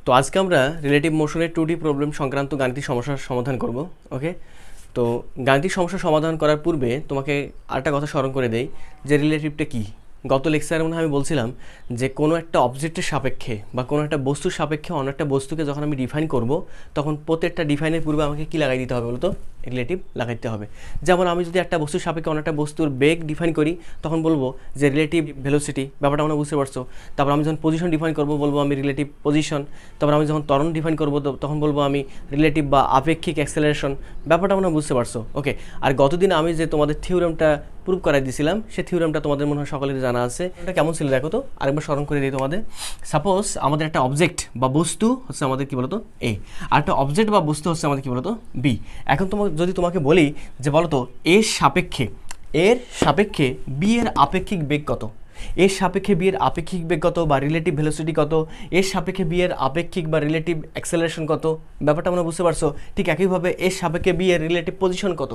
তো আজকে আমরা রিলেটিভ মোশনের 2D প্রবলেম সংক্রান্ত গাণিতিক সমস্যার সমাধান করব। ওকে, তো গাণিতিক সমস্যা সমাধান করার পূর্বে তোমাকে আরেকটা কথা স্মরণ করে দেই যে রিলেটিভটা কী। গত লেকচারে মনে হয় আমি বলছিলাম যে কোনো একটা অবজেক্টের সাপেক্ষে বা কোনো একটা বস্তুর সাপেক্ষে অন্য একটা বস্তুকে যখন আমি ডিফাইন করব তখন প্রত্যেকটা ডিফাইনের পূর্বে আমাকে কী লাগাই দিতে হবে বলতো? রিলেটিভ লাগাইতে হবে। যেমন আমি যদি একটা বস্তুর সাপেক্ষে অন্য একটা বস্তুর বেগ ডিফাইন করি তখন বলবো যে রিলেটিভ ভেলোসিটি, ব্যাপারটা আমরা বুঝতে পারছো। তারপর আমি যখন পজিশন ডিফাইন করবো বলবো আমি রিলেটিভ পজিশন। তারপর আমি যখন ত্বরণ ডিফাইন করবো তখন বলবো আমি রিলেটিভ বা আপেক্ষিক অ্যাক্সেলারেশন। ব্যাপারটা আমরা বুঝতে পারছো। ওকে, আর গতদিন আমি যে তোমাদের থিওরেমটা প্রুভ করাই দিয়েছিলাম সেই থিওরেমটা তোমাদের মনে হয় সকলের জানা আছে। এটা কেমন ছিল দেখো তো, আরেকবার স্মরণ করে দিই তোমাদের। সাপোজ আমাদের একটা অবজেক্ট বা বস্তু হচ্ছে আমাদের কী বলতো এ, আর একটা অবজেক্ট বা বস্তু হচ্ছে আমাদের কী বলতো বি। এখন যদি তোমাকে বলি যে বলতো এর সাপেক্ষে বি এর আপেক্ষিক বেগ কত, এর সাপেক্ষে বি এর আপেক্ষিক বেগ কত বা রিলেটিভ ভেলোসিটি কত, এর সাপেক্ষে বি এর আপেক্ষিক বা রিলেটিভ অ্যাক্সেলারেশন কত, ব্যাপারটা আমরা বুঝতে পারছো। ঠিক একইভাবে এর সাপেক্ষে বি এর রিলেটিভ পজিশন কত।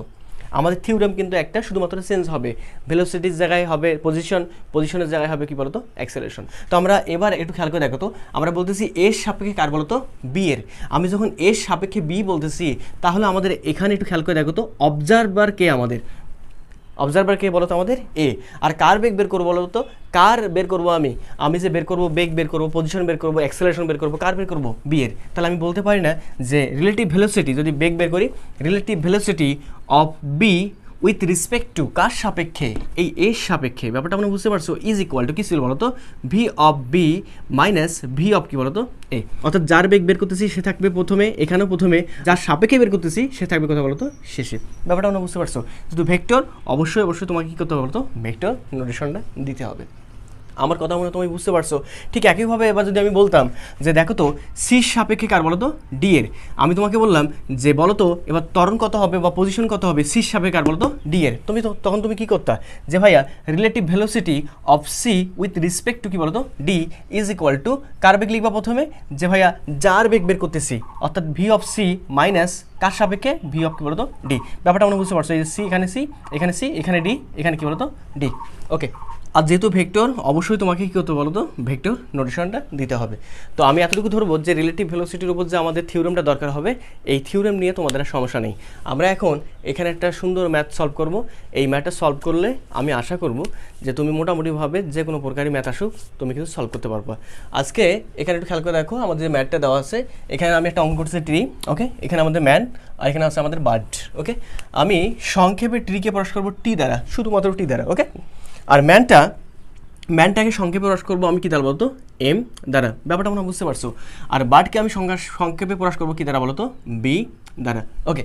আমাদের থিওরেম কিন্তু একটা শুধুমাত্র চেঞ্জ হবে, ভেলোসিটির জায়গায় হবে পজিশন, পজিশনের জায়গায় হবে কি বলতো অ্যাক্সেলারেশন। তো আমরা এবার একটু খেয়াল করে দেখো তো, আমরা বলতেছি এর সাপেক্ষে কার বলতো বি এর। আমি যখন এর সাপেক্ষে বি বলতেছি তাহলে আমাদের এখানে একটু খেয়াল করে দেখো তো অবজারভার কে, আমাদের অবজারভার কে বলতো আমাদের এ। আর কার বেগ বের করবো বলতো, কার বের করবো আমি যে বের করবো বেগ বের করবো, পজিশন বের করবো, অ্যাক্সেলারেশন বের করবো, কার বের করবো বি এর। তাহলে আমি বলতে পারি না যে রিলেটিভ ভেলোসিটি, যদি বেগ বের করি relative velocity of B with respect to কার সাপেক্ষে, এই এর সাপেক্ষে, ব্যাপারটা আমরা বুঝতে পারছো, ইজ ইকুয়াল টু কী ছিল বলতো V of B minus V of কী বলতো এ। অর্থাৎ যার বেগ বের করতেছি সে থাকবে প্রথমে, এখানেও প্রথমে, যার সাপেক্ষে বের করতেছি সে থাকবে কথা বলতো শেষে। ব্যাপারটা আমরা বুঝতে পারছো। শুধু ভেক্টর অবশ্যই তোমাকে কী করতে হবে বলতো, ভেক্টর নোটেশনটা দিতে হবে। আমার কথা মনে তুমি বুঝতে পারছো। ঠিক একইভাবে এবার যদি আমি বলতাম যে দেখো তো সির সাপেক্ষে কার বলো তো ডি এর, আমি তোমাকে বললাম যে বলো তো এবার ত্বরণ কত হবে বা পজিশন কত হবে সির সাপেক্ষে কার বলো তো ডি এর, তখন তুমি কী করতা যে ভাইয়া relative velocity of C with respect to কী বলো তো ডি ইজ ইকুয়াল টু কার বেগ লিখবা প্রথমে, যে ভাইয়া যার বেগ বের করতেছি, অর্থাৎ ভি অফ সি মাইনাস কার সাপেক্ষে ভি অফ কী বলো তো ডি। ব্যাপারটা আমরা বুঝতে পারছো, এই সি এখানে সি, এখানে সি, এখানে ডি, এখানে কী বলো তো ডি। ওকে, আর যেহেতু ভেক্টর অবশ্যই তোমাকে কী করতে বলো তো ভেক্টর নোটেশনটা দিতে হবে। তো আমি এতটুকু ধরবো যে রিলেটিভ ভেলোসিটির উপর যে আমাদের থিওরেমটা দরকার হবে, এই থিওরেম নিয়ে তোমাদের আর সমস্যা নেই। আমরা এখন এখানে একটা সুন্দর ম্যাথ সলভ করব। এই ম্যাথটা সলভ করলে আমি আশা করব যে তুমি মোটামুটিভাবে যে কোনো প্রকারই ম্যাথ আসুক তুমি কিন্তু সলভ করতে পারবা। আজকে এখানে একটু খেয়াল করে দেখো, আমাদের যে ম্যাথটা দেওয়া আছে এখানে আমি একটা অঙ্ক করতেছি ট্রি। ওকে, এখানে আমাদের ম্যান আর এখানে আছে আমাদের বার্ড। ওকে, আমি সংক্ষেপে ট্রিকে প্রকাশ করবো টি দ্বারা, শুধুমাত্র টি দ্বারা। ওকে, আর ম্যানটাকে সংক্ষেপে প্রকাশ করবো আমি কী দ্বারা বলতো এম দ্বারা। ব্যাপারটা আমরা বুঝতে পারছো। আর বার্ডকে আমি সংক্ষেপে প্রকাশ করবো কী দ্বারা বলতো বি দ্বারা। ওকে,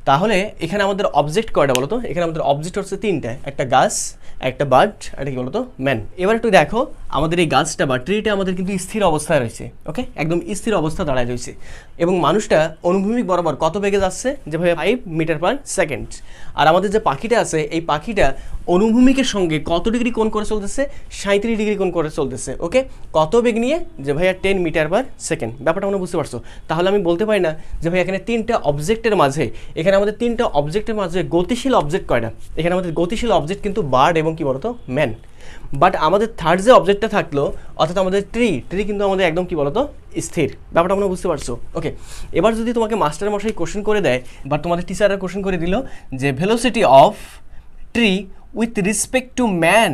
তাহলে এখানে আমাদের অবজেক্ট কয়টা বলতো, এখানে আমাদের অবজেক্ট হচ্ছে তিনটা, একটা গাছ, একটা বার্ড, একটা কি বলতো ম্যান। এবার একটু দেখো আমাদের এই গাছটা বা ট্রিটা আমাদের কিন্তু স্থির অবস্থায় রয়েছে। ওকে, একদম স্থির অবস্থা দাঁড়ায় রয়েছে এবং মানুষটা অনুভূমিক বরাবর কত বেগে যাচ্ছে, যে ভাই 5 মিটার পার সেকেন্ড। আর আমাদের যে পাখিটা আছে এই পাখিটা অনুভূমিকের সঙ্গে কত ডিগ্রি কোণ করে চলতেছে, 37 ডিগ্রি কোণ করে চলতেছে। ওকে, কত বেগ নিয়ে, যে ভাইয়া 10 মিটার পার সেকেন্ড। ব্যাপারটা আমরা বুঝতে পারছো। তাহলে আমি বলতে পারি না যে ভাই এখানে তিনটা অবজেক্টের মাঝে, এখানে আমাদের তিনটা অবজেক্টের মাঝে গতিশীল অবজেক্ট কয়টা, এখানে আমাদের গতিশীল অবজেক্ট কিন্তু বার্ড এবং কি বলতো ম্যান। বাট আমাদের থার্ড যে অবজেক্টটা থাকলো অর্থাৎ আমাদের ট্রি কিন্তু আমাদের একদম কি বলতো স্থির। ব্যাপারটা আমরা বুঝতে পারছো। ওকে, এবার যদি তোমাকে মাস্টার মশাই কোশ্চেন করে দেয় বা তোমাদের টিচাররা কোশ্চেন করে দিল যে velocity of tree with respect to man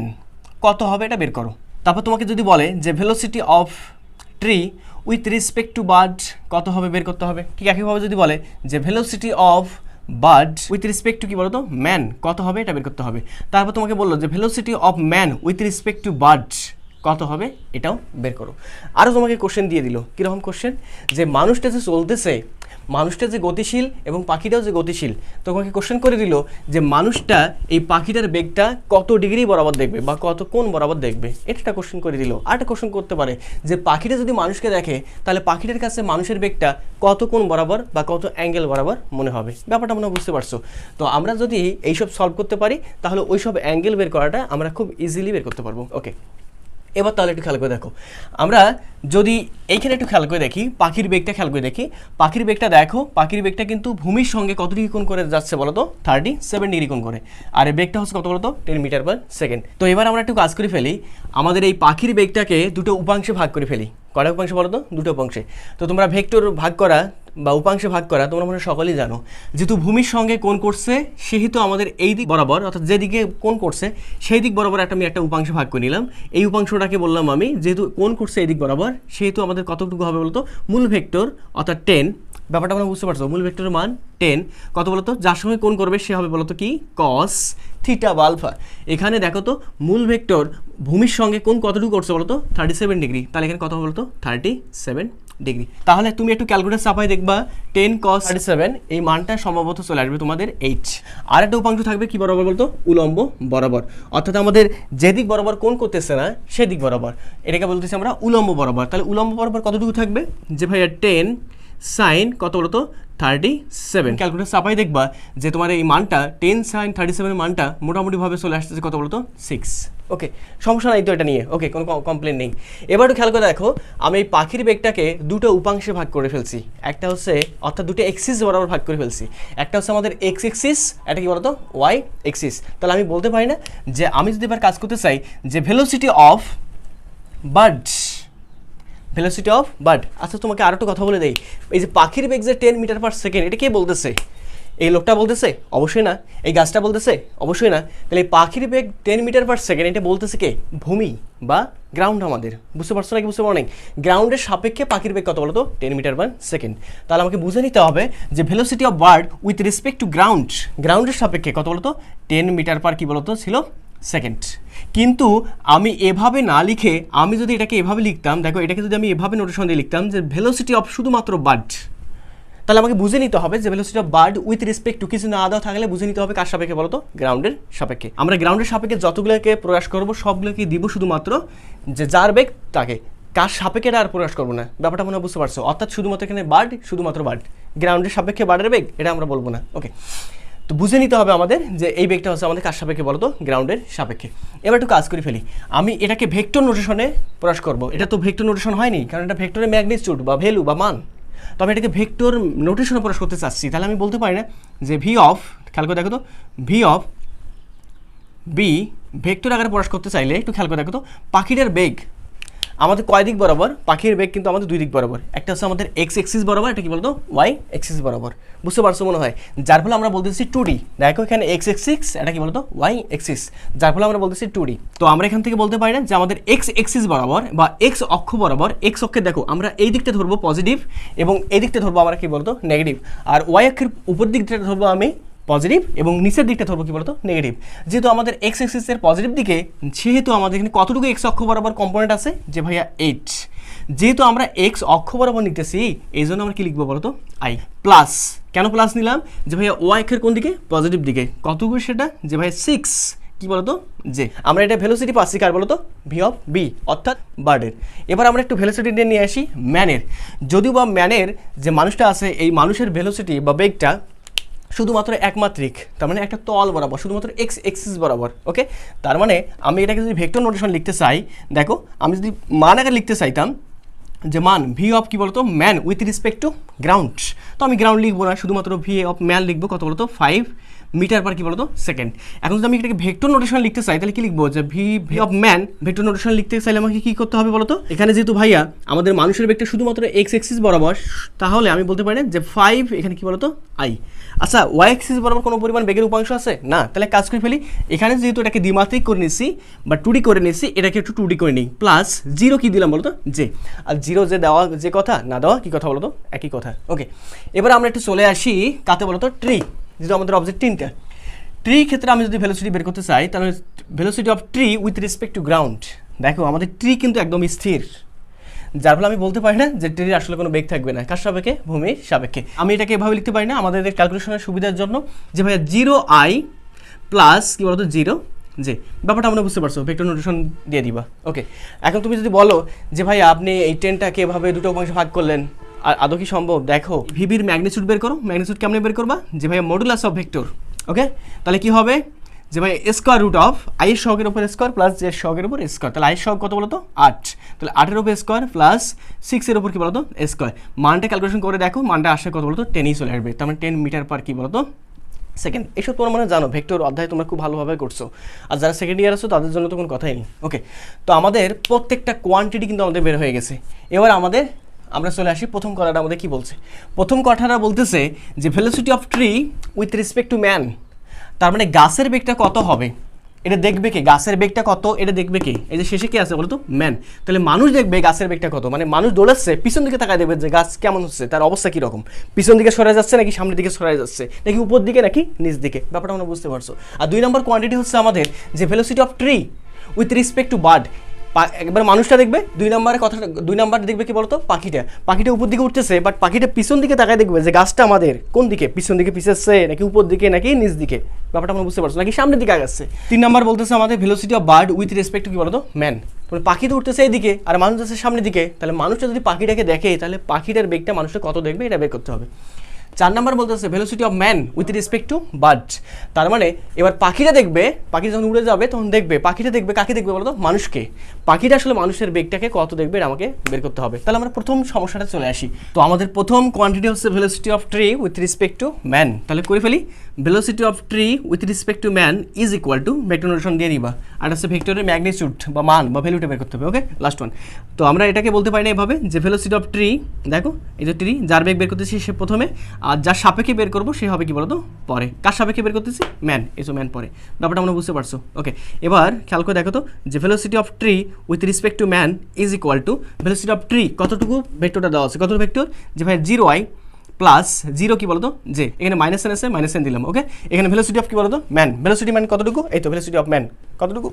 কত হবে এটা বের করো। তারপর তোমাকে যদি বলে যে velocity of tree with respect to bird কত হবে বের করতে হবে। ঠিক একইভাবে যদি বলে যে velocity of bird with respect to কী বলতো ম্যান কত হবে এটা বের করতে হবে। তারপর তোমাকে বললো যে velocity of man with respect to bird কত হবে এটাও বের করো। আরও তোমাকে কোশ্চেন দিয়ে দিল, কীরকম কোশ্চেন, যে মানুষটা যে চলতেছে, মানুষটা যে গতিশীল এবং পাখিটাও যে গতিশীল, তোমাকে কোশ্চেন করে দিল যে মানুষটা এই পাখিটার বেগটা কত ডিগ্রি বরাবর দেখবে বা কত কোণ বরাবর দেখবে, এটা কোশ্চেন করে দিল। আর একটা কোশ্চেন করতে পারে যে পাখিটা যদি মানুষকে দেখে তাহলে পাখিটার কাছে মানুষের বেগটা কত কোণ বরাবর বা কত অ্যাঙ্গেল বরাবর মনে হবে। ব্যাপারটা আমরা বুঝতে পারছো। তো আমরা যদি এইসব সলভ করতে পারি তাহলে ওই সব অ্যাঙ্গেল বের করাটা আমরা খুব ইজিলি বের করতে পারবো। ওকে, এবার তাহলে একটু খেয়াল করে দেখো, আমরা যদি এইখানে একটু খেয়াল করে দেখি পাখির বেগটা খেয়াল করে দেখি, পাখির বেগটা দেখো, পাখির বেগটা কিন্তু ভূমির সঙ্গে কত ডিগ্রি কোণ করে যাচ্ছে বলো তো 37 ডিগ্রি কোণ করে, আর এই বেগটা হচ্ছে কত বলো তো 10 মিটার পার সেকেন্ড। তো এবার আমরা একটু কাজ করে ফেলি, আমাদের এই পাখির বেগটাকে দুটো উপাংশে ভাগ করে ফেলি। কয়টা উপাংশে বলো তো? দুটো উপাংশে। তো তোমরা ভেক্টর ভাগ করা বা উপাংশে ভাগ করা তোমরা মনে হয় সকলেই জানো, যেহেতু ভূমির সঙ্গে কোণ করছে সেহেতু আমাদের এই দিক বরাবর অর্থাৎ যেদিকে কোণ করছে সেই দিক বরাবর আমি একটা উপাংশে ভাগ করে নিলাম। এই উপাংশটাকে বললাম আমি, যেহেতু কোণ করছে এই দিক বরাবর সেহেতু আমাদের কতটুকু হবে বলতো? মূল ভেক্টর অর্থাৎ 10, ব্যাপারটা আমরা বুঝতে পারছো? মূল ভেক্টরের মান 10, কত বলতো? যার সঙ্গে কোণ করবে সে হবে বলতো কি? কস থিটা বা আলফা। এখানে দেখো তো মূল ভেক্টর ভূমির সঙ্গে কোণ কতটুকু করছে বলতো? 37 ডিগ্রি। তাহলে এখানে কত হবে বলতো? 37 ডিগ্রি। তাহলে তুমি একটু ক্যালকুলেটর চাপাই দেখবা 10 cos 37, এই মানটা সম্ভবত চলে আসবে তোমাদের 8। আর একটা উপাংশ থাকবে কি বরাবর বলতো? উলম্ব বরাবর, অর্থাৎ আমাদের যেদিক বরাবর কোণ করতেছে না সেদিক বরাবর, এটাকে বলতেছি আমরা উলম্ব বরাবর। তাহলে উলম্ব বরাবর কতটুকু থাকবে? যে ভাইয়া 10 sin কত বলতো? 37। ক্যালকুলেটর চাপাই দেখবা যে তোমার এই মানটা 10 sin 37 মানটা মোটামুটিভাবে চলে আসতেছে কত বলতো? 6। ওকে, সমস্যা নাই তো এটা নিয়ে, ওকে, কোনো কমপ্লেন নেই। এবার একটু খেয়াল করে দেখো, আমি এই পাখির বেগটাকে দুটো উপাংশে ভাগ করে ফেলছি। একটা হচ্ছে অর্থাৎ দুটো এক্সিস বরাবর ভাগ করে ফেলছি। একটা হচ্ছে আমাদের এক্স এক্সিস, এটা কি বলতো? Y axis. তাহলে আমি বলতে পারি না যে আমি যদি এবার কাজ করতে চাই যে velocity of bird, velocity of bird. আচ্ছা তোমাকে আরও একটু কথা বলে দেই, এই যে পাখির বেগ যে 10 মিটার পার সেকেন্ড, এটা কে বলতেছে? এই লোকটা বলতেছে? অবশ্যই না। এই গাছটা বলতেছে? অবশ্যই না। তাহলে এই পাখির বেগ 10 মিটার পার সেকেন্ড এটা বলতেছে কে? ভূমি বা গ্রাউন্ড আমাদের। বুঝতে পারছো নাকি? বুঝতে পারো নাই? গ্রাউন্ডের সাপেক্ষে পাখির বেগ কত বলো তো? 10 মিটার পার সেকেন্ড। তাহলে আমাকে বুঝে নিতে হবে যে velocity of bird with respect two ground, গ্রাউন্ডের সাপেক্ষে কত বলো তো? 10 মিটার পার কি বলতো ছিল? সেকেন্ড। কিন্তু আমি এভাবে না লিখে আমি যদি এটাকে এভাবে লিখতাম, দেখো এটাকে যদি আমি এভাবে নোটেশন দিয়ে লিখতাম যে ভেলোসিটি অফ শুধুমাত্র বার্ড, তাহলে আমাকে বুঝে নিতে হবে যে velocity of bird with respect two কিছু না দেওয়া থাকলে বুঝে নিতে হবে কার সাপেক্ষে বলতো? গ্রাউন্ডের সাপেক্ষে। আমরা গ্রাউন্ডের সাপেক্ষে যতগুলোকে প্রয়াস করব সবগুলোকে দিব শুধুমাত্র যে যার বেগ তাকে, কার সাপেক্ষে আর প্রয়াস করবো না। ব্যাপারটা মনে হয় বুঝতে পারছো? অর্থাৎ শুধুমাত্র এখানে বার্ড, শুধুমাত্র বার্ড, গ্রাউন্ডের সাপেক্ষে বার্ডের বেগ এটা আমরা বলবো না। ওকে, তো বুঝে নিতে হবে আমাদের যে এই বেগটা হচ্ছে আমাদের কার সাপেক্ষে বলতো? গ্রাউন্ডের সাপেক্ষে। এবার একটু কাজ করে ফেলি, আমি এটাকে ভেক্টর নোটেশনে প্রকাশ করব। এটা তো ভেক্টর নোটেশন হয়নি, কারণ এটা ভেক্টরের ম্যাগনিটিউড বা ভ্যালু বা মান। তবে এটাকে ভেক্টর নোটেশনে প্রকাশ করতে চাচ্ছি, তাহলে আমি বলতে পারি না যে ভি অফ, খেয়াল করে দেখো তো, ভি অফ বি ভেক্টর আকারে প্রকাশ করতে চাইলে একটু খেয়াল করে দেখো তো, পাখিটার বেগ আমাদের কয় দিক বরাবর? পাখির বেগ কিন্তু আমাদের দুই দিক বরাবর। একটা হচ্ছে আমাদের এক্স এক্সিস বরাবর, এটা কি বলতো? ওয়াই এক্সিস বরাবর। বুঝতে পারছো মনে হয়? যার ফলে আমরা বলতেছি 2D। দেখো এখানে এক্স এক্সিস, এটা কি বলতো? ওয়াই এক্সিস, যার ফলে আমরা বলতেছি 2D। তো আমরা এখান থেকে বলতে পারি না যে আমাদের এক্স এক্সিস বরাবর বা এক্স অক্ষ বরাবর, এক্স অক্ষে দেখো আমরা এই দিকটা ধরবো পজিটিভ এবং এই দিকটা ধরবো আমরা কি বলতো? নেগেটিভ। আর ওয়াই অক্ষের উপর দিকটা ধরবো আমি পজিটিভ এবং নিচের দিকটা ধরবো কি বলতো? নেগেটিভ। যেহেতু আমাদের এক্স এক্সিসের পজিটিভ দিকে, সেহেতু আমাদের এখানে কতটুকু এক্স অক্ষ বরাবর কম্পোনেন্ট আছে? যে ভাইয়া 8। যেহেতু আমরা এক্স অক্ষ বরাবর নিতেছি এই জন্য আমরা কি লিখবো বলতো? I plus. কেন প্লাস নিলাম? যে ভাইয়া ওয়াই অক্ষের কোন দিকে? পজিটিভ দিকে। কতটুকু সেটা? যে ভাইয়া 6 কি বলতো? যে আমরা এটা ভেলোসিটি পাচ্ছি কার বলতো? ভি অফ বি অর্থাৎ বার্ডের। এবার আমরা একটু ভেলোসিটি নিয়ে আসি ম্যানের। যদিও বা ম্যানের যে মানুষটা আছে এই মানুষের ভেলোসিটি বা বেগটা শুধুমাত্র একমাত্রিক, তার মানে একটা তল বরাবর, শুধুমাত্র এক্স এক্সিস বরাবর। ওকে, তার মানে আমি এটাকে যদি ভেক্টর নোটেশন লিখতে চাই, দেখো আমি যদি মান আকারে লিখতে চাইতাম যে মান ভি অফ কি বলতো? Man with respect to ground, তো আমি গ্রাউন্ড লিখবো না, শুধুমাত্র ভি অফ ম্যান লিখবো কত বলতো? 5 মিটার পার কি বলতো? সেকেন্ড। এখন যদি আমি এটাকে ভেক্টর নোটেশন লিখতে চাই তাহলে কি লিখবো? যে V of man vector notation লিখতে চাইলে আমাকে কি করতে হবে বলতো? এখানে যেহেতু ভাইয়া আমাদের মানুষের বেগটা শুধুমাত্র এক্স এক্সিস বরাবর, তাহলে আমি বলতে পারি যে 5 এখানে কি বলতো? আই। আচ্ছা, ওয়াই এক্সিস বরাবর কোনো পরিমাণ বেগের উপাংশ আছে না? তাহলে কাজ করে ফেলি, এখানে যেহেতু এটাকে দ্বিমাত্রিক করে নিচ্ছি বা 2D করে নিচ্ছি, এটাকে একটু 2D করে নিই। প্লাস 0 কি দিলাম বলতো? যে। আর 0 যে দেওয়া যে কথা, না দেওয়া কি কথা বলতো? একই কথা। ওকে, এবার আমরা একটু চলে আসি কাতে বলতো? ট্রি। যেহেতু আমাদের অবজেক্ট 3টা, ট্রি ক্ষেত্রে আমি যদি ভেলোসিটি বের করতে চাই তাহলে velocity of tree with respect two ground. দেখো আমাদের ট্রি কিন্তু একদম স্থির, যার ফলে আমি বলতে পারি না যে ট্রির আসলে কোনো বেগ থাকবে না। কার সাপেক্ষে? ভূমির সাপেক্ষে। আমি এটাকে এভাবে লিখতে পারি না আমাদের ক্যালকুলেশনের সুবিধার জন্য যে ভাইয়া 0i প্লাস কি বলতো? 0 যে। ব্যাপারটা আমরা বুঝতে পারছো? ভেক্টর নোটেশন দিয়ে দিবা। ওকে, এখন তুমি যদি বলো যে ভাই আপনি এই 10টাকে এভাবে দুটো অংশে ভাগ করলেন, আর আদৌ কি সম্ভব? দেখো ভিবির ম্যাগনিটিউড বের করো। ম্যাগনিটিউড কেমনে বের করবা? যে ভাইয়া মডুলাস অফ ভেক্টর। ওকে, তাহলে কি হবে? যে ভাই স্কোয়ার রুট অফ আই এর সহগের উপর স্কোয়ার প্লাস জে সহগের উপর স্কোয়ার। তাহলে আই সহগ কত বলতো? 8। তাহলে 8 এর উপর স্কোয়ার প্লাস 6 এর উপর কি বলতো? স্কোয়ার। মানটা ক্যালকুলেশন করে দেখো, মানটা আসে কত বলতো? 10ই চলে আসবে। তার মানে 10 মিটার পার কি বলতো? সেকেন্ড। এইসব তোমরা মানে জানো, ভেক্টর অধ্যায় তোমরা খুব ভালোভাবে করছো, আর যারা সেকেন্ড ইয়ার আছো তাদের জন্য তো কোনো কথাই নেই। ওকে, তো আমাদের প্রত্যেকটা কোয়ান্টিটি কিন্তু আমাদের বের হয়ে গেছে। এবার আমরা চলে আসি প্রথম কথাটা আমাদের কি বলছে। প্রথম কথাটা বলতেছে যে velocity of tree with respect to man, তার মানে গাছের বেগটা কত হবে এটা দেখবে কে, গাছের বেগটা কত এটা দেখবে কে, এই যে শেষে কে আছে বলো তো, ম্যান। তাহলে মানুষ দেখবে গাছের বেগটা কত, মানে মানুষ দৌড়াচ্ছে পিছন দিকে তাকায় দেখবে যে গাছ কেমন হচ্ছে, তার অবস্থা কীরকম, পিছন দিকে সরে যাচ্ছে নাকি সামনের দিকে সরে যাচ্ছে, নাকি উপর দিকে নাকি নিচ দিকে, ব্যাপারটা আমরা বুঝতে পারছো। আর 2 নম্বর কোয়ান্টিটি হচ্ছে আমাদের যে velocity of tree with respect to bird. একবার মানুষটা দেখবে, 2 নম্বরের কথাটা 2 নম্বর দেখবে কি বলতো, পাখিটা উপর দিকে উঠতেছে, বাট পাখিটা পিছন দিকে তাকায় দেখবে যে গাছটা আমাদের কোন দিকে, পিছন দিকে পিছাচ্ছে নাকি উপর দিকে নাকি নিচ দিকে, ব্যাপারটা আমরা বুঝতে পারছো, নাকি সামনের দিকে আগাচ্ছে। 3 নম্বর বলতেছে আমাদের velocity of bird with respect two কি বলতো, ম্যান। তাহলে পাখি তো উঠতেছে এইদিকে আর মানুষ যাচ্ছে সামনের দিকে, তাহলে মানুষটা যদি পাখিটাকে দেখে তাহলে পাখিটার বেগটা মানুষটা কত দেখবে এটা বের করতে হবে। 4 নম্বর বলতেছে velocity of man with respect to bird. তার মানে এবার পাখিটা দেখবে, পাখি যখন উড়ে যাবে তখন দেখবে, পাখিটা দেখবে কাকে দেখবে বলতো, মানুষকে। পাখিটা আসলে মানুষের বেগটাকে কত দেখবে এটা আমাকে বের করতে হবে। তাহলে আমরা প্রথম সমস্যাটা চলে আসি। তো আমাদের প্রথম কোয়ান্টিটি হচ্ছে velocity of tree with respect to man. তাহলে করে ফেলি, velocity of tree with respect to man is equal two vector notation দিয়ে নিবা, আর হচ্ছে ভেক্টরের ম্যাগনিটিউড বা মান বা ভ্যালুটা বের করতে হবে। ওকে, লাস্ট ওয়ান। তো আমরা এটাকে বলতে পারি না এভাবে যে ভেলোসিটি অফ ট্রি, দেখো এই যে ট্রি, যার বেগ বের করতেছি সে প্রথমে, আর যার সাপেক্ষে বের করবো সে হবে কি বলতো পরে। কার সাপেক্ষে বের করতেছি, ম্যান, এই ম্যান পরে, ব্যাপারটা আমরা বুঝতে পারছো। ওকে, এবার খেয়াল করে দেখো তো যে velocity of tree with respect to man is equal to velocity of tree কতটুকু, ভেক্টরটা দেওয়া আছে, কত ভেক্টর, যে ভাই 0i প্লাস 0 কি বলতো যে, এখানে মাইনাস এন আছে, মাইনাস এন দিলাম। ওকে, এখানে ভেলোসিটি অফ কি বলতো ম্যান, ভেলোসিটি ম্যান কতটুকু, এই তো ভেলোসিটি অফ ম্যান কতটুকু,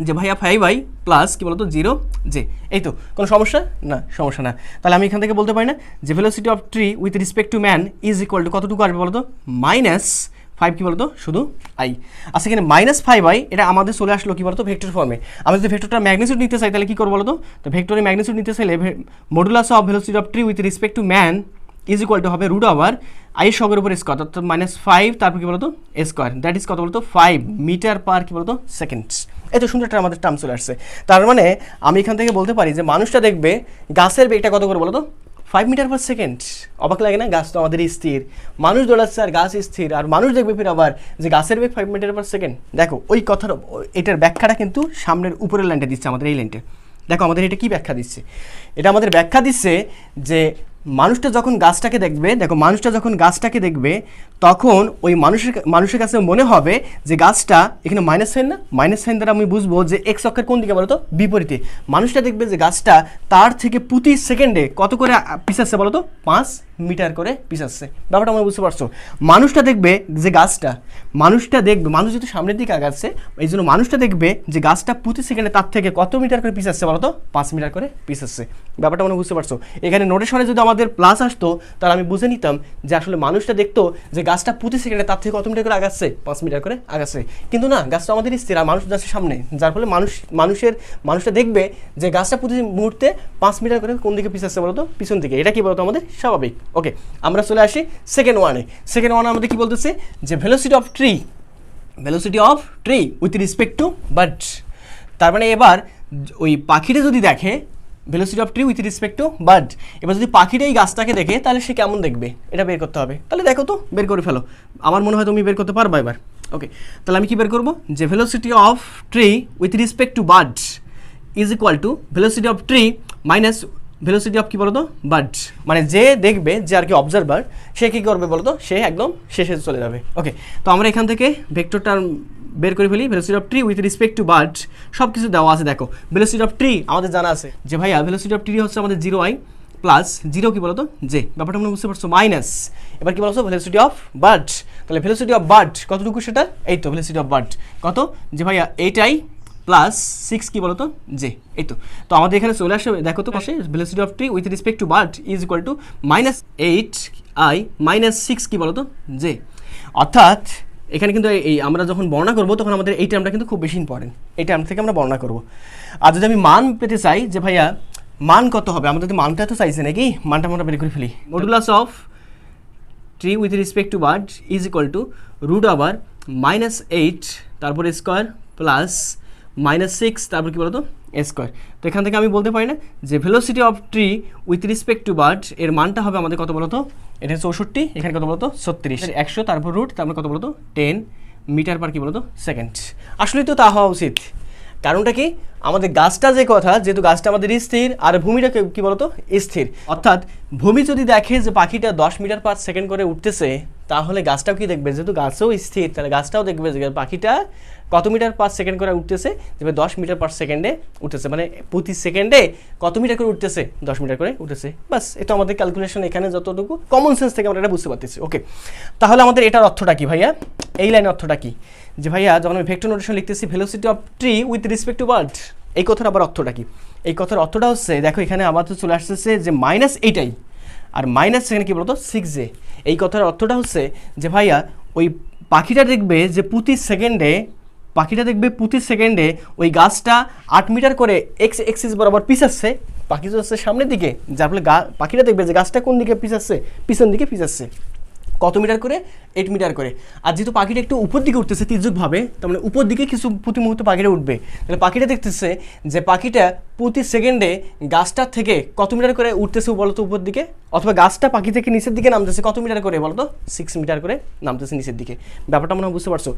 যে ভাইয়া 5i প্লাস কি বলতো 0 যে, এই তো কোনো সমস্যা না, সমস্যা না। তাহলে আমি এখান থেকে বলতে পারি না যে velocity of tree with respect to man is equal to কতটুকু আসবে বলতো, -5 কি বলতো শুধু i। আচ্ছা, এখানে -5i এটা আমাদের চলে আসলো কি বলতো ভেক্টর ফর্মে। আমি যদি ভেক্টরটা ম্যাগনিটিউড নিতে চাই তাহলে কি করবো বলতো, তো ভেক্টরের ম্যাগনিটিউড নিতে চাইলে modulus of velocity of tree with respect to man is equal two হবে রুট ওভার i স্কোয়ারের উপর স্কোয়ার, অর্থাৎ -5 তারপর কি বলতো স্কোয়ার, দ্যাট ইজ কত বলতো 5 মিটার পার কি বলতো সেকেন্ডস। এত সুন্দর একটা আমাদের টার্ম চলে আসছে। তার মানে আমি এখান থেকে বলতে পারি যে মানুষটা দেখবে গাছের বেগটা কত করে বলো তো, 5 মিটার পার সেকেন্ড। অবাক লাগে না, গাছ তো আমাদের স্থির, মানুষ দৌড়াচ্ছে আর গাছ স্থির, আর মানুষ দেখবে ফির আবার যে গাছের বেগ 5 মিটার পার সেকেন্ড। দেখো ওই কথার এটার ব্যাখ্যাটা কিন্তু সামনের উপরের লাইনটা দিচ্ছে আমাদের, এই লাইনটা দেখো আমাদের এটা কি ব্যাখ্যা দিচ্ছে, এটা আমাদের ব্যাখ্যা দিচ্ছে যে মানুষটা যখন গাছটাকে দেখবে, দেখো মানুষটা যখন গাছটাকে দেখবে তখন ওই মানুষের কাছে মনে হবে যে গাছটা এখানে মাইনাস সাইন না, মাইনাস সাইন দ্বারা আমি বুঝবো যে এক্স অক্ষের কোন দিকে বলতো বিপরীতে। মানুষটা দেখবে যে গাছটা তার থেকে প্রতি সেকেন্ডে কত করে পিছাচ্ছে বলতো, 5 মিটার করে পিছাচ্ছে। ব্যাপারটা আমরা বুঝতে পারছো। মানুষটা দেখবে যে গাছটা, মানুষ যেহেতু সামনের দিকে আগাচ্ছে এই জন্য মানুষটা দেখবে যে গাছটা প্রতি সেকেন্ডে তার থেকে কত মিটার করে পিছাচ্ছে বলতো, 5 মিটার করে পিছাচ্ছে। ব্যাপারটা আমরা বুঝতে পারছো। এখানে নোটেশনে যদি আমাদের প্লাস আসতো তাহলে আমি বুঝে নিতাম যে আসলে মানুষটা দেখতো যে গাছটা প্রতি সেকেন্ডে তার থেকে কত মিটার করে আগাচ্ছে, 5 মিটার করে আগাচ্ছে। কিন্তু না, গাছটা আমাদের স্থির আর মানুষ যাচ্ছে সামনে, যার ফলে মানুষটা দেখবে যে গাছটা প্রতি মুহূর্তে 5 মিটার করে কোন দিকে পিছাচ্ছে বলতো, পিছন দিকে। এটা কি বলতো আমাদের স্বাভাবিক। ওকে, আমরা চলে আসি সেকেন্ড ওয়ানে। সেকেন্ড ওয়ানে আমাদের কি বলতেছে যে velocity of tree with respect to bird. তার মানে এবার ওই পাখিটা যদি দেখে velocity of tree with respect to bird, এবার যদি পাখিটা এই গাছটাকে দেখে তাহলে সে কেমন দেখবে এটা বের করতে হবে। তাহলে দেখো তো বের করে ফেলো, আমার মনে হয় তুমি বের করতে পারবা এবার। ওকে, তাহলে আমি কি বের করবো যে velocity of tree with respect to bird is equal to velocity of tree minus velocity of কি বলতো বার্ড। মানে যে দেখবে, যে আর কি অবজারভার, সে কী করবে বলতো, সে একদম শেষে চলে যাবে। ওকে, তো আমরা এখান থেকে ভেক্টরটা বের করে ফেলি, velocity of tree with respect to bird সব কিছু দেওয়া আছে। দেখো ভেলোসিটি অফ ট্রি আমাদের জানা আছে যে ভাইয়া ভেলোসিটি অফ ট্রি হচ্ছে আমাদের 0i প্লাস 0 কি বলতো যে, ব্যাপারটা আমরা বুঝতে পারছো, মাইনাস এবার কি বলছো ভেলোসিটি অফ বার্ড। তাহলে ভেলোসিটি অফ বার্ড কতটুকু সেটা, এই তো ভেলোসিটি অফ বার্ড কত, যে ভাইয়া 8i প্লাস 6 কি বলতো যে, এই তো। তো আমাদের এখানে চলে আসে, দেখো তো পাশে velocity of tree with respect to bird is equal two -8i minus 6 কি বলতো যে। অর্থাৎ এখানে কিন্তু এই আমরা যখন বর্ণনা করবো তখন আমাদের এই টার্মটা কিন্তু খুব বেশি ইম্পর্টেন্ট, এই টার্ম থেকে আমরা বর্ণনা করবো। আর যদি আমি মান পেতে চাই যে ভাইয়া মান কত হবে, আমাদের তো মানটা তো চাইছে নাকি, মানটা আমরা বের করে ফেলি। Modulus of tree with respect to bird is equal to root over -8 তারপরে স্কোয়ার প্লাস -6 তারপর কি বলতো স্কোয়ার। তো এখান থেকে আমি বলতে পারি না যে velocity of tree with respect to bird এর মানটা হবে আমাদের কত বলতো, এটা 64, এখানে কত বলতো 36, 100 তারপর রুট তারপর কত বলতো 10 মিটার পার কি বলতো সেকেন্ড। আসলে তো তা হওয়া উচিত, কারণটা কি আমাদের গাছটা যে কথা, যেহেতু গাছটা আমাদের স্থির আর ভূমিটা কি বলতো স্থির, অর্থাৎ ভূমি যদি দেখে যে পাখিটা 10 মিটার পার সেকেন্ড করে উঠতেছে, তাহলে গাছটাও কি দেখবে, যেহেতু গাছও স্থির তাহলে গাছটাও দেখবে যে পাখিটা কত মিটার পার সেকেন্ড করে উঠতেছে, যেভাবে 10 মিটার পার সেকেন্ডে উঠতেছে, মানে প্রতি সেকেন্ডে কত মিটার করে উঠতেছে, 10 মিটার করে উঠতেছে। বাস এটা আমাদের ক্যালকুলেশন, এখানে যতটুকু কমন সেন্স থেকে আমরা এটা বুঝতে পারতেছি। ওকে, তাহলে আমাদের এটার অর্থটা কি ভাইয়া, এই লাইনের অর্থটা কি, যে ভাইয়া যখন আমি ভেক্টর নোটেশন লিখতেছি velocity of tree with respect to bird, এই কথার আবার অর্থটা কি, এই কথার অর্থটা হচ্ছে দেখো এখানে আবার তো চলে আসতেছে যে মাইনাস এইটাই আর মাইনাস সেখানে কী বলতো 6J। এই কথার অর্থটা হচ্ছে যে ভাইয়া ওই পাখিটা দেখবে যে প্রতি সেকেন্ডে ওই গাছটা 8 মিটার করে এক্স এক্সিস বরাবর পিছাচ্ছে, পাখি যাচ্ছে সামনের দিকে, যার ফলে পাখিটা দেখবে যে গাছটা কোন দিকে পিছাচ্ছে, পিছন দিকে পিছাচ্ছে, কত মিটার করে 8 মিটার করে। আর যেহেতু পাখিটা একটু উপর দিকে উঠতেছে তির্যকভাবে, তার মানে উপর দিকে কিছু প্রতি মুহূর্তে পাখিটা উঠবে, তাহলে পাখিটা দেখতেছে যে পাখিটা প্রতি সেকেন্ডে গাছটার থেকে কত মিটার করে উঠতেছে বলতো উপর দিকে, অথবা গাছটা পাখি থেকে নিচের দিকে নামতেছে কত মিটার করে বলতো 6 মিটার করে নামতেছে নিচের দিকে। ব্যাপারটা মনে হয় বুঝতে পারছো।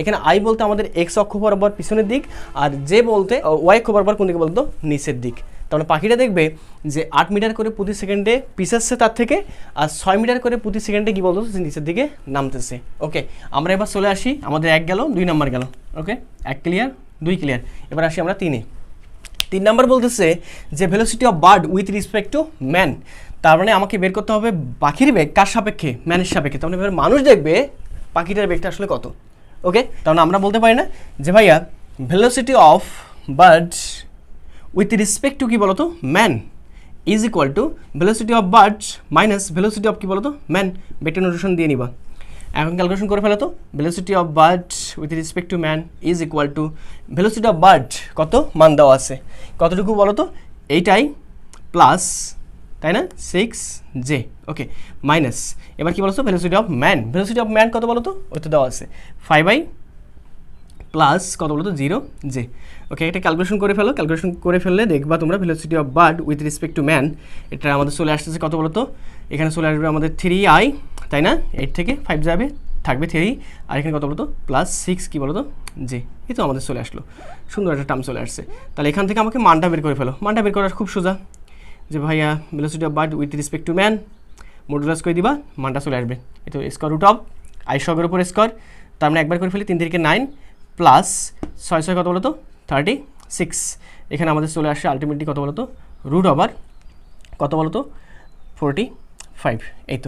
এখানে আই বলতে আমাদের এক্স অক্ষ বরাবর পিছনের দিক, আর জে বলতে ওয়াই অক্ষ বরাবর কোন দিকে বলতো নিচের দিক। তাহলে পাখিটা দেখবে যে 8 মিটার করে প্রতি সেকেন্ডে পিছাচ্ছে তার থেকে, আর 6 মিটার করে প্রতি সেকেন্ডে কী বলতো নিচের দিকে নামতেছে। ওকে, আমরা এবার চলে আসি, আমাদের 1 গেল 2 নাম্বার গেল। ওকে, 1 ক্লিয়ার 2 ক্লিয়ার। এবার আসি আমরা 3 নাম্বার বলতেছে যে velocity of bird with respect to man, তার মানে আমাকে বের করতে হবে পাখির বেগ কার সাপেক্ষে, ম্যানের সাপেক্ষে। তার মানে এবার মানুষ দেখবে পাখিটার বেগটা আসলে কত। ওকে, তাহলে আমরা বলতে পারি না যে ভাইয়া velocity of bird with respect to কী বলতো man is equal to velocity of bird minus velocity of কী বলতো ম্যান, ভেক্টর নোটেশন দিয়ে নিবা। এখন ক্যালকুলেশন করে ফেলো তো, velocity of bird with respect to man is equal to velocity of bird কত মান দেওয়া আছে, কতটুকু বলো তো, এইটাই প্লাস, তাই না 6J। ওকে, মাইনাস এবার কী বলতো ভেলোসিটি অফ ম্যান কত বলো তো, ওই তো দেওয়া আছে 5I প্লাস কত বলতো 0J। ওকে, এটা ক্যালকুলেশন করে ফেললে দেখবা তোমরা velocity of bird with respect to man, এটা আমাদের চলে আসতেছে কত বলতো, এখানে চলে আসবে আমাদের 3I, তাই না, 8 থেকে 5 যাবে থাকবে 3, আর এখানে কত বলতো প্লাস 6 কী বলতো J। এই তো আমাদের চলে আসলো, সুন্দর একটা টার্ম চলে আসছে। তাহলে এখান থেকে আমাকে মানটা বের করে ফেলো, মানটা বের করা খুব সোজা, যে ভাইয়া velocity of bird with respect to man modulus করে দিবা, মানটা চলে আসবে এই তো স্কোয়ার রুট অফ আই সবের উপর স্কোয়ার, তার মানে একবার করে ফেলি 3 থেকে 9 প্লাস 6 কত বলতো 36, এখানে আমাদের চলে আসে আলটিমেটলি কত বলতো রুট ওভার কত বলতো 45। এই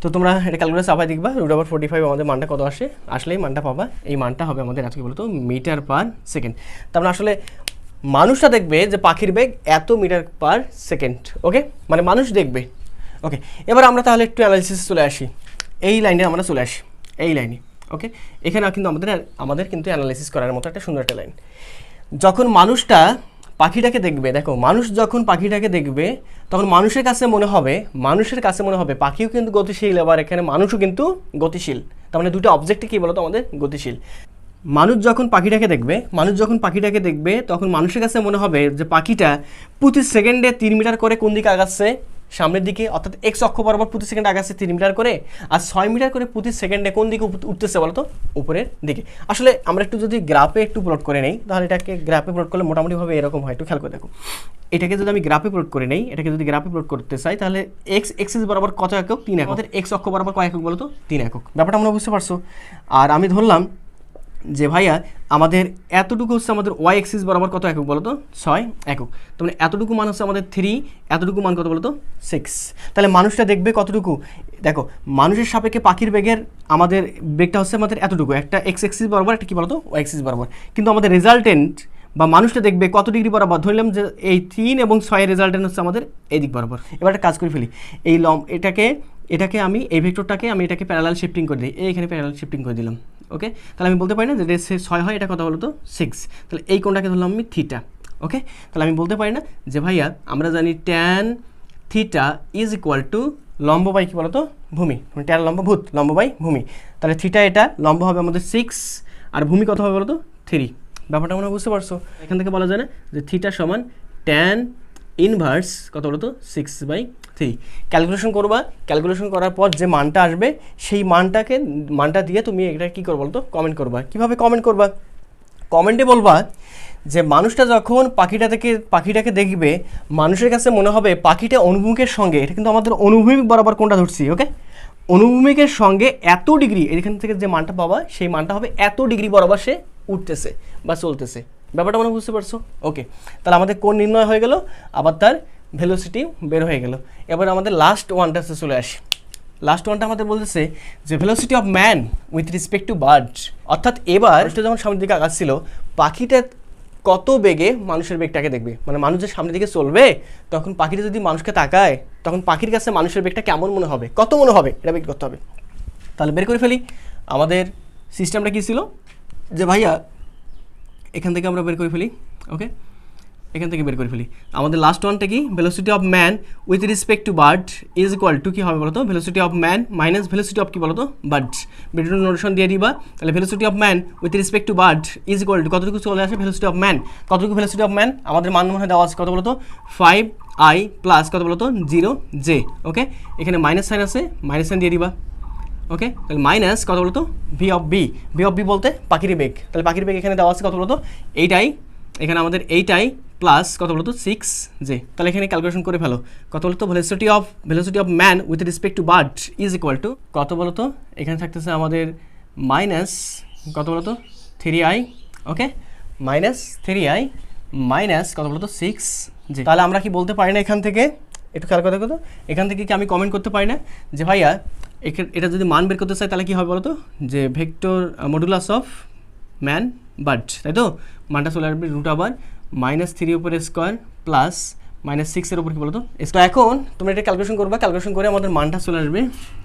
তো তোমরা এটা ক্যালকুলেটার চাপাই দেখবা, রুট ওভার 45 আমাদের মানটা কত আসে, আসলেই মানটা পাবা, এই মানটা হবে আমাদের আজকে বলতো মিটার পার সেকেন্ড। তার মানে আসলে মানুষটা দেখবে যে পাখির বেগ এত মিটার পার সেকেন্ড। ওকে, মানে মানুষ দেখবে। ওকে, এবার আমরা তাহলে একটু অ্যানালিসিসে চলে আসি, এই লাইনে আমরা চলে আসি, এই লাইনে। ওকে, এখানে কিন্তু আমাদের কিন্তু অ্যানালাইসিস করার মতো একটা সুন্দর একটা লাইন। যখন মানুষটা পাখিটাকে দেখবে, দেখো মানুষ যখন পাখিটাকে দেখবে তখন মানুষের কাছে মনে হবে পাখিও কিন্তু গতিশীল, আবার এখানে মানুষও কিন্তু গতিশীল। তার মানে দুটো অবজেক্টই কী বলতো আমাদের গতিশীল। মানুষ যখন পাখিটাকে দেখবে তখন মানুষের কাছে মনে হবে যে পাখিটা প্রতি সেকেন্ডে 3 মিটার করে কোন দিকে আগাচ্ছে, সামনের দিকে, অর্থাৎ এক্স অক্ষ বরাবর প্রতি সেকেন্ডে আগাচ্ছে 3 মিটার করে, আর 6 মিটার করে প্রতি সেকেন্ডে কোন দিকে উঠতেছে বলতো উপরের দিকে। আসলে আমরা একটু যদি গ্রাফে একটু প্লট করে নেই, তাহলে এটাকে গ্রাফে প্লট করলে মোটামুটিভাবে এরকম হয়, একটু খেয়াল করে দেখো। এটাকে যদি আমি গ্রাফে প্লট করে নেই, গ্রাফে প্লট করতে চাই, তাহলে এক্স এক্সিস বরাবর কত একক, 3 একক, আমাদের এক্স অক্ষ বরাবর কয় একক বলতো 3 একক। ব্যাপারটা আমরা বুঝতে পারছো। আর আমি ধরলাম যে ভাইয়া আমাদের এতটুকু হচ্ছে আমাদের ওয়াই এক্সিস বরাবর কত একক বলতো 6 একক, তার মানে এতটুকু মান হচ্ছে আমাদের 3, এতটুকু মান কত বলতো 6। তাহলে মানুষটা দেখবে কতটুকু, দেখো মানুষের সাপেক্ষে পাখির বেগের আমাদের বেগটা হচ্ছে আমাদের এতটুকু, একটা এক্স এক্সিস বরাবর, একটা কী বলতো ওয়াই এক্সিস বরাবর, কিন্তু আমাদের রেজাল্টেন্ট বা মানুষটা দেখবে কত ডিগ্রি বরাবর, ধরলাম যে এই 3 এবং 6 এর রেজাল্টেন্ট হচ্ছে আমাদের এই দিক বরাবর। এবার একটা কাজ করে ফেলি, এই এটাকে আমি এই ভেক্টরটাকে আমি এটাকে প্যারালাল শিফটিং করে দিই, এইখানে প্যারালাল শিফটিং করে দিলাম। ওকে, তাহলে আমি বলতে পারি না যে 6 হয়, এটা কথা বলতো 6, তাহলে এই কোণটাকে ধরলাম আমি থিটা। ওকে, তাহলে আমি বলতে পারি না যে ভাইয়া আমরা জানি tan theta is equal two লম্ব বাই কী বলতো ভূমি, ট্যান লম্ব বাই ভূমি। তাহলে থিটা এটা লম্ব হবে আমাদের 6 আর ভূমি কত হবে বলতো 3, ব্যাপারটা মনে হয় বুঝতে পারছো। এখান থেকে বলা যায় না যে থিটা সমান ট্যান ইনভার্স কত বলো তো 6/3। ক্যালকুলেশন করবা, ক্যালকুলেশন করার পর যে মানটা আসবে সেই মানটা দিয়ে তুমি এটা কী করবো বলো তো কমেন্ট করবা। কীভাবে কমেন্ট করবা? কমেন্টে বলবা যে মানুষটা যখন পাখিটাকে দেখবে মানুষের কাছে মনে হবে পাখিটা অনুভূমিকের সঙ্গে, এটা কিন্তু আমাদের অনুভূমিক বরাবর কোনটা ধরছি, ওকে, অনুভূমিকের সঙ্গে এত ডিগ্রি, এখান থেকে যে মানটা পাবা সেই মানটা হবে এত ডিগ্রি বরাবর সে উঠতেছে বা চলতেছে। ব্যাপারটা মনে বুঝতে পারছো? ওকে, তাহলে আমাদের কোণ নির্ণয় হয়ে গেল, আবার তার ভেলোসিটি বের হয়ে গেল। এবার আমাদের লাস্ট ওয়ানটাতে চলে আসি। লাস্ট ওয়ানটা আমাদের বলতেছে যে velocity of man with respect to bird, অর্থাৎ এবার যখন সামনের দিকে আগাচ্ছিল পাখিটা কত বেগে মানুষের বেগটাকে দেখবে, মানে মানুষ যে সামনের দিকে চলবে তখন পাখিটা যদি মানুষকে তাকায় তখন পাখির কাছে মানুষের বেগটা কেমন মনে হবে, কত মনে হবে, এটা বের করতে হবে। তাহলে বের করে ফেলি। আমাদের সিস্টেমটা কী ছিল যে ভাইয়া এখান থেকে আমরা বের করে ফেলি, ওকে, এখান থেকে বের করে ফেলি। আমাদের লাস্ট ওয়ানটা কি, velocity of man with respect to bird is equal to কী হবে বলতো, velocity of man minus velocity of কী বলতো বার্ড, বিটুইন নোটেশন দিয়ে দিবা। তাহলে velocity of man with respect to bird is equal to কতটুকু চলে আসে ভেলোসিটি অফ ম্যান, কতটুকু ভেলোসিটি অফ ম্যান আমাদের মান মনে দেওয়া আছে কত বলতো 5i প্লাস কত বলতো 0j, ওকে, এখানে মাইনাস সাইন আছে, মাইনাস সাইন দিয়ে দিবা, ওকে, তাহলে মাইনাস কত বলতো ভি অফ বি বলতে পাখির বেগ, তাহলে পাখির বেগ এখানে দেওয়া আছে কত বলতো 8i, এখানে আমাদের 8i প্লাস কত বলতো 6j। তাহলে এখানে ক্যালকুলেশন করে ফেলো কত বলতো velocity of man with respect to bird is equal two কত বলতো, এখানে থাকতেছে আমাদের মাইনাস কত বলতো 3i, ওকে, মাইনাস 3i মাইনাস কত বলতো 6j। তাহলে আমরা কি বলতে পারি না এখান থেকে, একটু খেয়াল করে দেখো, এখান থেকে কি আমি কমেন্ট করতে পারি না যে ভাইয়া এটা যদি মান বের করতে চাই তাহলে কী হবে বলতো যে vector modulus of man bird, তাই তো, মানটা চলে আসবে √3 উপরে স্কোয়ার প্লাস -6 উপর কী বলতো। তো এখন তোমরা এটা ক্যালকুলেশন করবা, ক্যালকুলেশন করে আমাদের মানটা চলে আসবে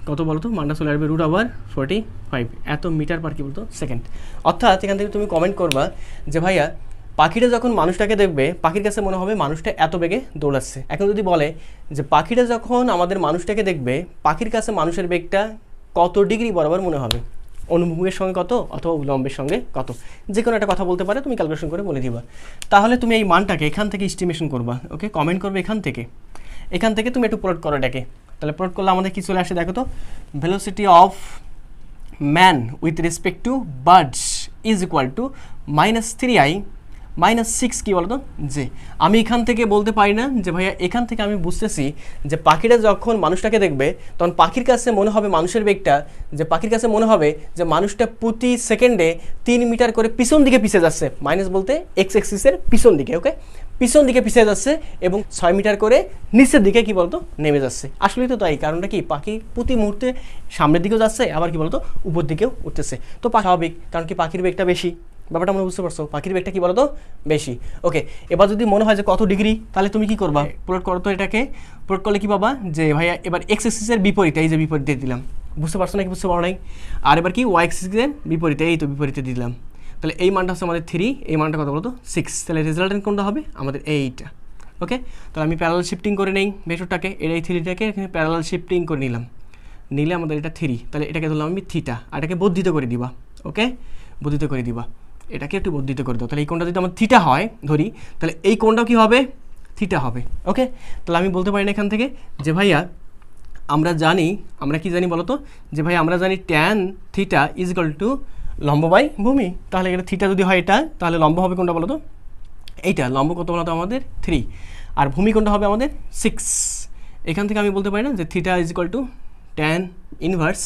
কত বলতো, মানটা চলে আসবে √45 এত মিটার পার কী বলতো সেকেন্ড। অর্থাৎ এখান থেকে তুমি কমেন্ট করবা যে ভাইয়া পাখিটা যখন মানুষটাকে দেখবে পাখির কাছে মনে হবে মানুষটা এত বেগে দৌড়াচ্ছে। এখন যদি বলে যে পাখিটা যখন আমাদের মানুষটাকে দেখবে পাখির কাছে মানুষের বেগটা কত ডিগ্রি বরাবর মনে হবে, অনুভূমিকের সঙ্গে কত অথবা উলম্বের সঙ্গে কত, যে কোনো একটা কথা বলতে পারে, তুমি ক্যালকুলেশন করে বলে দিবা। তাহলে তুমি এই মানটাকে এখান থেকে এস্টিমেশন করবা, ওকে, কমেন্ট করবে এখান থেকে তুমি একটু প্লট করো এটাকে। তাহলে প্লট করলে আমাদের কী চলে আসে দেখো তো, velocity of man with respect two birds is equal two -3i -6 কী বলতো যে, আমি এখান থেকে বলতে পারি না যে ভাইয়া এখান থেকে আমি বুঝতেছি যে পাখিটা যখন মানুষটাকে দেখবে তখন পাখির কাছে মনে হবে মানুষের বেগটা, যে পাখির কাছে মনে হবে যে মানুষটা প্রতি সেকেন্ডে 3 মিটার করে পিছন দিকে পিছিয়ে যাচ্ছে, মাইনাস বলতে এক্স এক্সিসের পিছন দিকে, ওকে, পিছন দিকে পিছিয়ে যাচ্ছে এবং 6 মিটার করে নিচের দিকে কী বলতো নেমে যাচ্ছে। আসলেই তো তাই, কারণটা কি পাখি প্রতি মুহূর্তে সামনের দিকেও যাচ্ছে আবার কী বলতো উপর দিকেও উঠতেছে, তো স্বাভাবিক, কারণ কি পাখির বেগটা বেশি। ব্যাপারটা মনে বুঝতে পারছো, পাখির বেগটা কী বলো তো বেশি, ওকে। এবার যদি মনে হয় যে কত ডিগ্রি, তাহলে তুমি কি করবা, প্লট করো তো এটাকে, প্লট করলে কী পাবা যে ভাইয়া এবার এক্স এক্সিসের বিপরীতে, এই যে বিপরীত দিয়ে দিলাম, বুঝতে পারছো নাকি বুঝতে পারো নাই, আর এবার কি ওয়াই এক্সিসের বিপরীতে, এই তো বিপরীতে দিয়ে দিলাম। তাহলে এই মানটা হচ্ছে আমাদের 3, এই মানটা কত বলো তো 6, তাহলে রেজাল্টেন্ট কোনটা হবে আমাদের এইটা, ওকে। তাহলে আমি প্যারালাল শিফটিং করে নেই ভেক্টরটাকে, এই 3টাকে এখানে প্যারালাল শিফটিং করে নিলে আমাদের এটা 3, তাহলে এটাকে ধরলাম আমি থিটা, আর এটাকে বর্ধিত করে দিবা, ওকে, বর্ধিত করে দিবা, এটাকে একটু বর্ধিত করে দাও। তাহলে এই কোণটা যদি আমার থিটা হয় ধরি, তাহলে এই কোণটাও কী হবে থিটা হবে, ওকে। তাহলে আমি বলতে পারি না এখান থেকে যে ভাইয়া আমরা কি জানি বলো তো যে ভাই আমরা জানি tan theta is equal two লম্ব বাই ভূমি। তাহলে এটা থিটা যদি হয় এটা, তাহলে লম্ব হবে কোনটা বলো তো, এইটা লম্ব কত বলো তো আমাদের 3, আর ভূমি কোনটা হবে আমাদের 6। এখান থেকে আমি বলতে পারি না যে theta is equal to tan inverse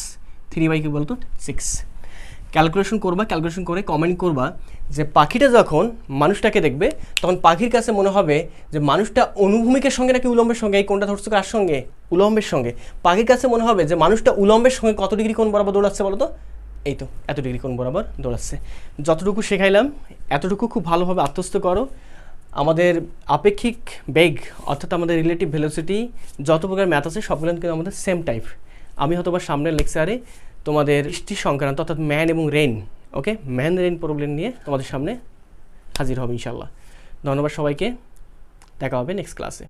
3 by কি বলতো 6। ক্যালকুলেশন করবা, ক্যালকুলেশন করে কমেন্ট করবা যে পাখিটা যখন মানুষটাকে দেখবে তখন পাখির কাছে মনে হবে যে মানুষটা অনুভূমিকের সঙ্গে নাকি উলম্বের সঙ্গে, এই কোনটা ধরছো কার সঙ্গে, উলম্বের সঙ্গে। পাখির কাছে মনে হবে যে মানুষটা উলম্বের সঙ্গে কত ডিগ্রি কোণ বরাবর দৌড়াচ্ছে বলো তো, এই তো এত ডিগ্রি কোণ বরাবর দৌড়াচ্ছে। যতটুকু শেখাইলাম এতটুকু খুব ভালোভাবে আত্মস্থ করো। আমাদের আপেক্ষিক বেগ অর্থাৎ আমাদের রিলেটিভ ভেলোসিটি যত প্রকার ম্যাথ আছে সবগুলো কিন্তু আমাদের সেম টাইপ। আমি হয়তো বা সামনের লেকচারে তোমাদের বৃষ্টি সংক্রান্ত অর্থাৎ ম্যান এবং রেন, ওকে, ম্যান রেন প্রবলেম নিয়ে তোমাদের সামনে হাজির হবে ইনশাল্লাহ। ধন্যবাদ সবাইকে, দেখা হবে নেক্সট ক্লাসে।